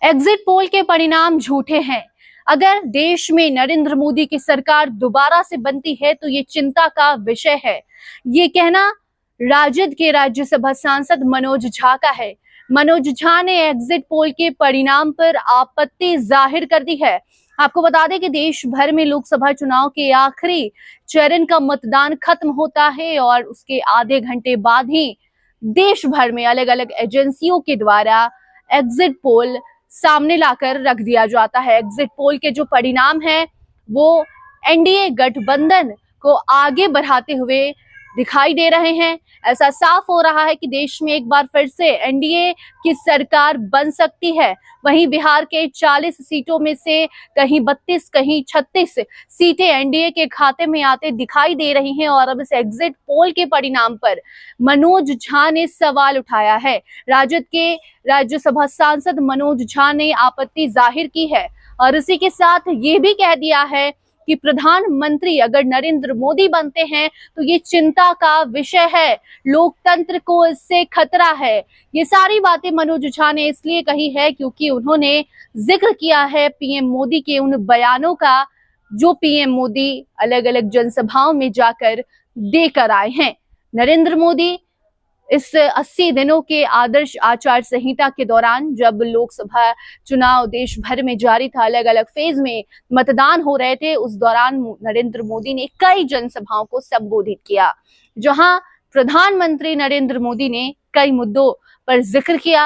Exit poll के परिणाम झूठे हैं। अगर देश में नरेंद्र मोदी की सरकार दोबारा से बनती है तो ये चिंता का विषय है। ये कहना राजद के राज्यसभा सांसद मनोज झा का है। मनोज झा ने एग्जिट पोल के परिणाम पर आपत्ति जाहिर कर दी है। आपको बता दें कि देश भर में लोकसभा चुनाव के आखिरी चरण का मतदान खत्म होता है और उसके आधे घंटे बाद ही देश भर में अलग अलग एजेंसियों के द्वारा एग्जिट पोल सामने लाकर रख दिया जाता है। एग्जिट पोल के जो परिणाम है वो एनडीए गठबंधन को आगे बढ़ाते हुए दिखाई दे रहे हैं। ऐसा साफ हो रहा है कि देश में एक बार फिर से एनडीए की सरकार बन सकती है। वहीं बिहार के 40 सीटों में से कहीं 32 कहीं 36 सीटें एनडीए के खाते में आते दिखाई दे रही हैं और अब इस एग्जिट पोल के परिणाम पर मनोज झा ने सवाल उठाया है। राजद के राज्यसभा सांसद मनोज झा ने आपत्ति जाहिर की है और इसी के साथ ये भी कह दिया है कि प्रधानमंत्री अगर नरेंद्र मोदी बनते हैं तो ये चिंता का विषय है, लोकतंत्र को इससे खतरा है। ये सारी बातें मनोज झा ने इसलिए कही है क्योंकि उन्होंने जिक्र किया है पीएम मोदी के उन बयानों का जो पीएम मोदी अलग अलग जनसभाओं में जाकर देकर आए हैं। नरेंद्र मोदी इस 80 दिनों के आदर्श आचार संहिता के दौरान जब लोकसभा चुनाव देश भर में जारी था, अलग अलग फेज में मतदान हो रहे थे, उस दौरान नरेंद्र मोदी ने कई जनसभाओं को संबोधित किया, जहां प्रधानमंत्री नरेंद्र मोदी ने कई मुद्दों पर जिक्र किया,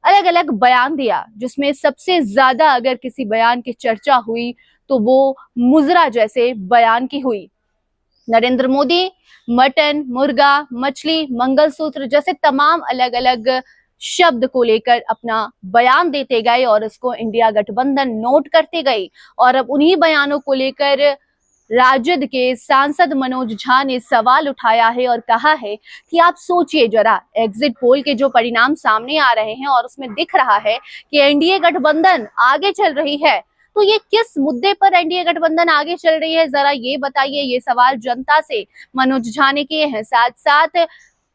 अलग अलग बयान दिया, जिसमें सबसे ज्यादा अगर किसी बयान की चर्चा हुई तो वो मुजरा जैसे बयान की हुई। नरेंद्र मोदी मटन, मुर्गा, मछली, मंगलसूत्र जैसे तमाम अलग अलग शब्द को लेकर अपना बयान देते गए और इसको इंडिया गठबंधन नोट करते गई और अब उन्हीं बयानों को लेकर राजद के सांसद मनोज झा ने सवाल उठाया है और कहा है कि आप सोचिए जरा, एग्जिट पोल के जो परिणाम सामने आ रहे हैं और उसमें दिख रहा है कि एनडीए गठबंधन आगे चल रही है, तो ये किस मुद्दे पर एनडीए गठबंधन आगे चल रही है, जरा ये बताइए। ये सवाल जनता से मनोज झा ने किए हैं। साथ साथ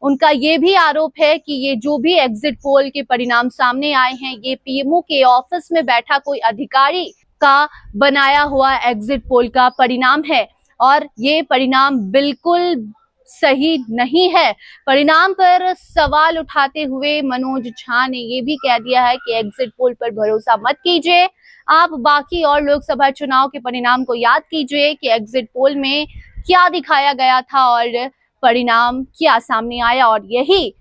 उनका ये भी आरोप है कि ये जो भी एग्जिट पोल के परिणाम सामने आए हैं ये पीएमओ के ऑफिस में बैठा कोई अधिकारी का बनाया हुआ एग्जिट पोल का परिणाम है और ये परिणाम बिल्कुल सही नहीं है। परिणाम पर सवाल उठाते हुए मनोज झा ने ये भी कह दिया है कि एग्जिट पोल पर भरोसा मत कीजिए, आप बाकी और लोकसभा चुनाव के परिणाम को याद कीजिए कि एग्जिट पोल में क्या दिखाया गया था और परिणाम क्या सामने आया, और यही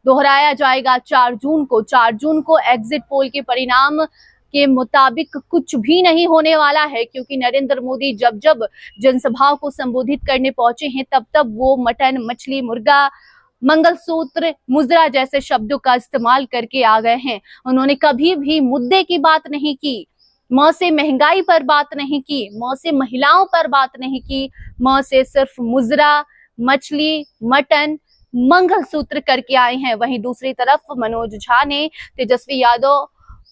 दोहराया जाएगा 4 जून को। 4 जून को एग्जिट पोल के परिणाम के मुताबिक कुछ भी नहीं होने वाला है, क्योंकि नरेंद्र मोदी जब जब जनसभाओं को संबोधित करने पहुंचे हैं तब तब वो मटन, मछली, मुर्गा, मंगलसूत्र, मुजरा जैसे शब्दों का इस्तेमाल करके आ गए हैं। उन्होंने कभी भी मुद्दे की बात नहीं की, म से महंगाई पर बात नहीं की, म से महिलाओं पर बात नहीं की, म से सिर्फ मुजरा, मछली, मटन, मंगलसूत्र करके आए हैं। वहीं दूसरी तरफ मनोज झा ने तेजस्वी यादव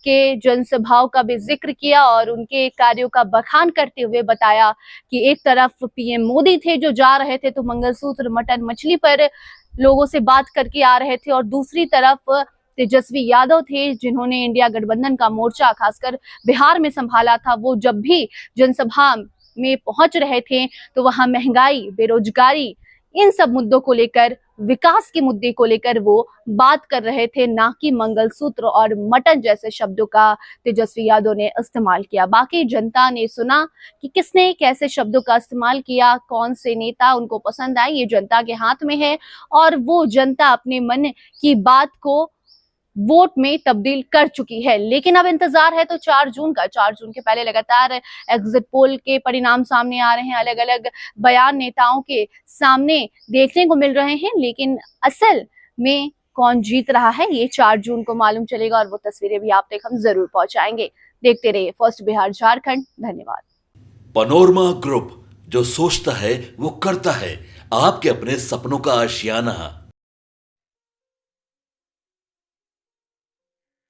के जनसभाओं का भी जिक्र किया और उनके कार्यों का बखान करते हुए बताया कि एक तरफ पीएम मोदी थे जो जा रहे थे तो मंगलसूत्र, मटन, मछली पर लोगों से बात करके आ रहे थे, और दूसरी तरफ तेजस्वी यादव थे जिन्होंने इंडिया गठबंधन का मोर्चा खासकर बिहार में संभाला था। वो जब भी जनसभा में पहुंच रहे थे तो वहां महंगाई, बेरोजगारी, इन सब मुद्दों को लेकर, विकास के मुद्दे को लेकर वो बात कर रहे थे, ना कि मंगलसूत्र और मटन जैसे शब्दों का तेजस्वी यादव ने इस्तेमाल किया। बाकी जनता ने सुना कि किसने कैसे शब्दों का इस्तेमाल किया, कौन से नेता उनको पसंद आए, ये जनता के हाथ में है और वो जनता अपने मन की बात को वोट में तब्दील कर चुकी है। लेकिन अब इंतजार है तो 4 जून का। 4 जून के पहले लगातार एग्जिट पोल के परिणाम सामने आ रहे हैं, अलग अलग बयान नेताओं के सामने देखने को मिल रहे हैं, लेकिन असल में कौन जीत रहा है ये 4 जून को मालूम चलेगा और वो तस्वीरें भी आप तक हम जरूर पहुंचाएंगे। देखते रहिए फर्स्ट बिहार झारखंड। धन्यवाद। पनोरमा ग्रुप, जो सोचता है वो करता है, आपके अपने सपनों का आशियाना।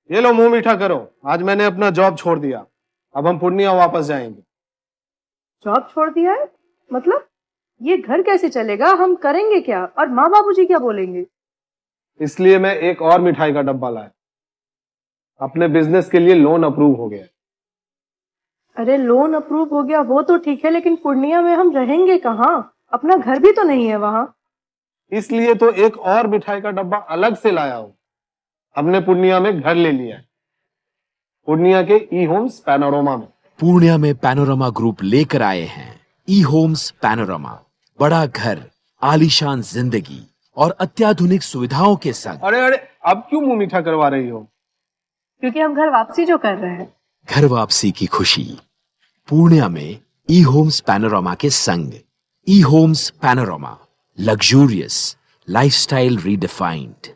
ये लो, मुंह मीठा करो, आज मैंने अपना जॉब छोड़ दिया, अब हम पूर्णिया वापस जाएंगे। जॉब छोड़ दिया है? मतलब ये घर कैसे चलेगा, हम करेंगे क्या और माँ बाबूजी क्या बोलेंगे? इसलिए मैं एक और मिठाई का डब्बा लाया। अपने बिजनेस के लिए लोन अप्रूव हो गया है। अरे लोन अप्रूव हो गया वो तो ठीक है, लेकिन पूर्णिया में हम रहेंगे कहाँ? अपना घर भी तो नहीं है वहां। इसलिए तो एक और मिठाई का डब्बा अलग से लाया हूं। हमने पूर्णिया में घर ले लिया है, पूर्णिया के ई होम्स पैनोरमा में। पूर्णिया में पैनोरमा ग्रुप लेकर आए हैं ई होम्स पैनोरमा। बड़ा घर, आलीशान जिंदगी और अत्याधुनिक सुविधाओं के संग। अरे अरे, अब क्यों मुंह मीठा करवा रही हो? क्योंकि हम घर वापसी जो कर रहे हैं। घर वापसी की खुशी पूर्णिया में ई होम्स पैनोरमा के संग। ई Homes Panorama, luxurious lifestyle redefined.